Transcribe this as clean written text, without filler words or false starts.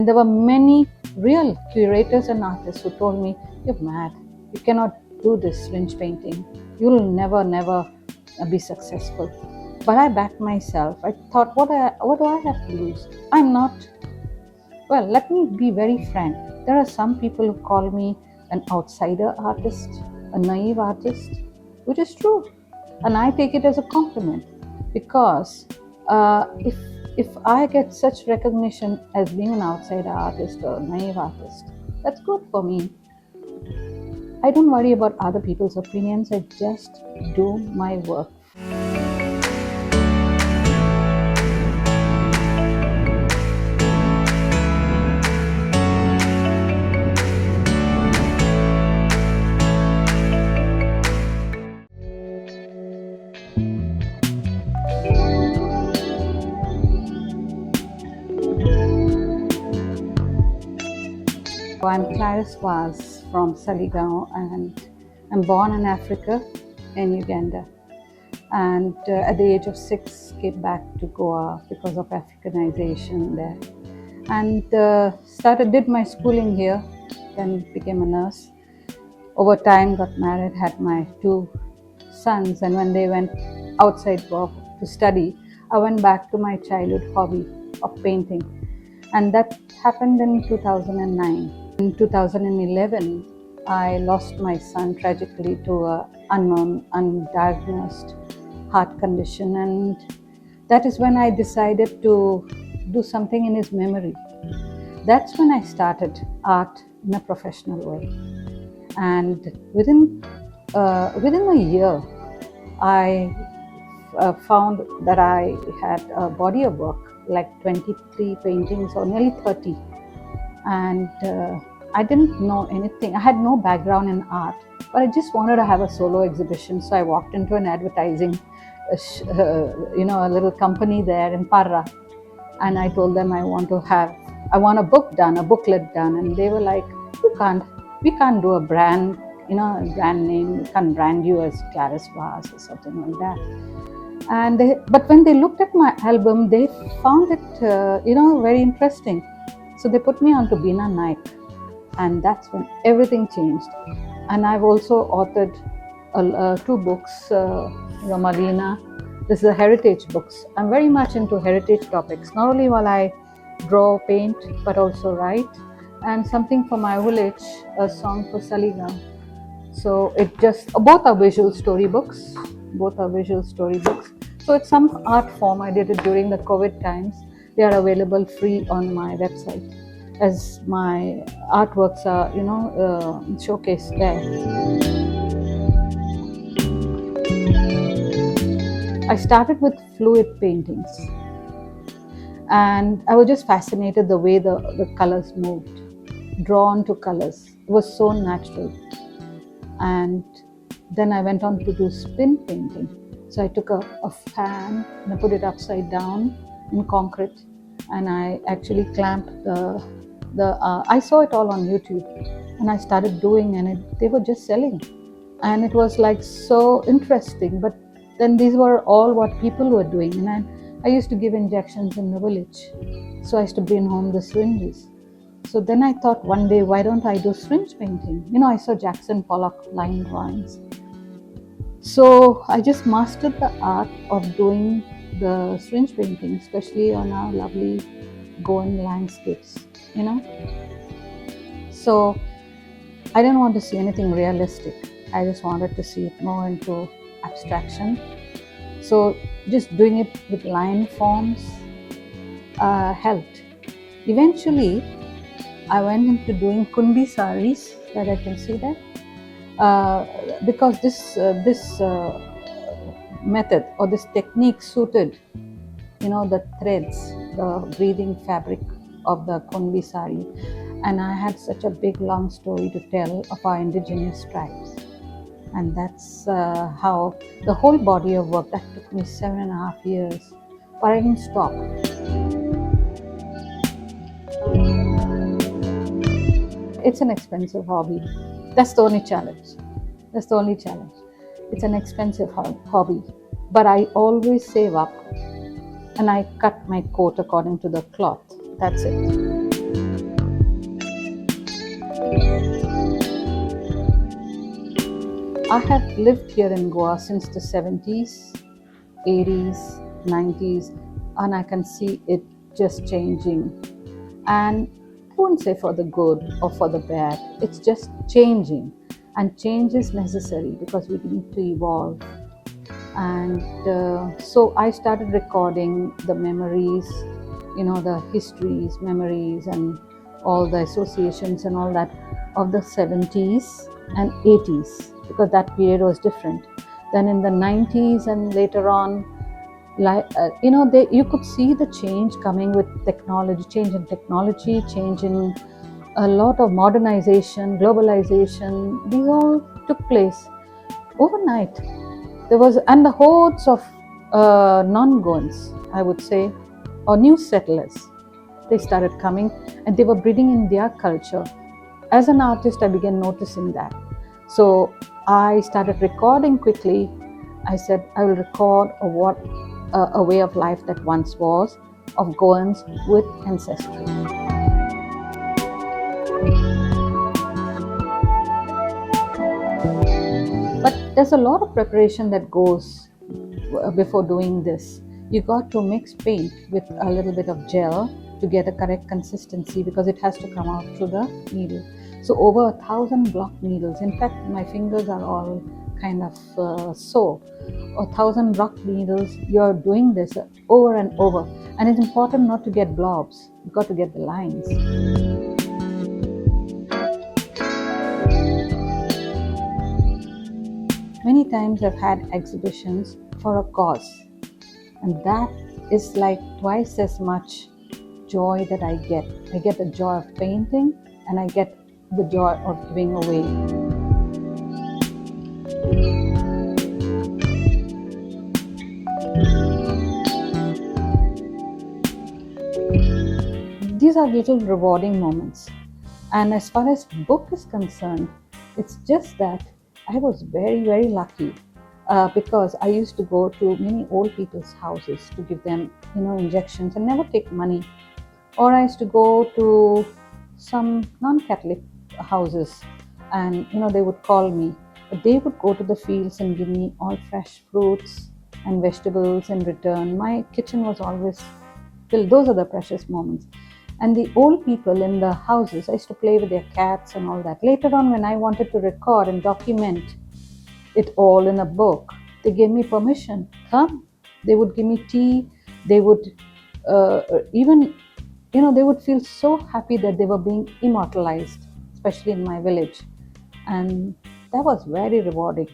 there were many real curators and artists who told me, "You're mad. You cannot do this syringe painting. You'll never be successful." But I backed myself. I thought, what do I have to lose? I'm not. Well, let me be very frank. There are some people who call me an outsider artist, a naive artist, which is true. And I take it as a compliment because if I get such recognition as being an outsider artist or a naive artist, that's good for me. I don't worry about other people's opinions. I just do my work. I'm Clarice Vaz from Saligaon, and I'm born in Africa, in Uganda. And at the age of 6, came back to Goa because of Africanization there. And did my schooling here, then became a nurse. Over time, got married, had my 2 sons, and when they went outside to study, I went back to my childhood hobby of painting. And that happened in 2009. In 2011, I lost my son tragically to an unknown, undiagnosed heart condition, and that is when I decided to do something in his memory. That's when I started art in a professional way. And within a year, I found that I had a body of work, like 23 paintings or nearly 30. And I didn't know anything. I had no background in art, but I just wanted to have a solo exhibition. So I walked into an advertising, a little company there in Parra, and I told them I want a book done, a booklet done, and they were like, we can't do a brand, a brand name. We can't brand you as Clarice Vaz or something like that. But when they looked at my album, they found it, very interesting. So they put me onto Beena Naik, and that's when everything changed. And I've also authored 2 books, Malina. This is a heritage books. I'm very much into heritage topics, not only while I draw, paint, but also write. And something for my village, a song for Saligaon. So both are visual storybooks. So it's some art form. I did it during the COVID times. They are available free on my website, as my artworks are, showcased there. I started with fluid paintings, and I was just fascinated the way the colors moved, drawn to colors. It was so natural. And then I went on to do spin painting. So I took a fan and I put it upside down in concrete, and I actually clamped I saw it all on YouTube, and I started doing, and they were just selling, and it was like so interesting. But then these were all what people were doing, and I used to give injections in the village, so I used to bring home the syringes. So then I thought one day, why don't I do syringe painting? I saw Jackson Pollock line drawings. So I just mastered the art of doing the syringe painting, especially on our lovely Goan landscapes, So I didn't want to see anything realistic. I just wanted to see it more into abstraction. So just doing it with line forms helped. Eventually, I went into doing kunbi saris, that I can see that. Because this method or this technique suited, the threads, the breathing fabric of the kunbi sari. And I had such a big long story to tell of our indigenous tribes. And that's how the whole body of work, that took me 7.5 years, but I didn't stop. It's an expensive hobby. That's the only challenge. It's an expensive hobby. But I always save up, and I cut my coat according to the cloth. That's it. I have lived here in Goa since the 70s, 80s, 90s, and I can see it just changing. And I wouldn't say for the good or for the bad, it's just changing. And change is necessary because we need to evolve. And so I started recording the memories, the histories, memories, and all the associations and all that of the 70s and 80s, because that period was different. Then in the 90s and later on, you could see the change coming with technology, change in technology, change in a lot of modernization, globalization. These all took place overnight. There was, and the hordes of non-Goans, I would say, or new settlers, they started coming and they were breeding in their culture. As an artist, I began noticing that. So I started recording quickly. I said, I will record a way of life that once was of Goans with ancestry. But there's a lot of preparation that goes before doing this. You got to mix paint with a little bit of gel to get a correct consistency, because it has to come out through the needle. So over 1,000 block needles. In fact, my fingers are all kind of sore. 1,000 block needles. You're doing this over and over, and it's important not to get blobs. You got to get the lines. Many times I've had exhibitions for a cause, and that is like twice as much joy that I get. I get the joy of painting, and I get the joy of giving away. These are little rewarding moments. And as far as book is concerned, it's just that I was very, very lucky, because I used to go to many old people's houses to give them, injections and never take money. Or I used to go to some non-Catholic houses, and they would call me, but they would go to the fields and give me all fresh fruits and vegetables in return. My kitchen was always filled. Those are the precious moments. And the old people in the houses, I used to play with their cats and all that. Later on, when I wanted to record and document it all in a book, they gave me permission. Come. They would give me tea. They would even, they would feel so happy that they were being immortalized, especially in my village. And that was very rewarding.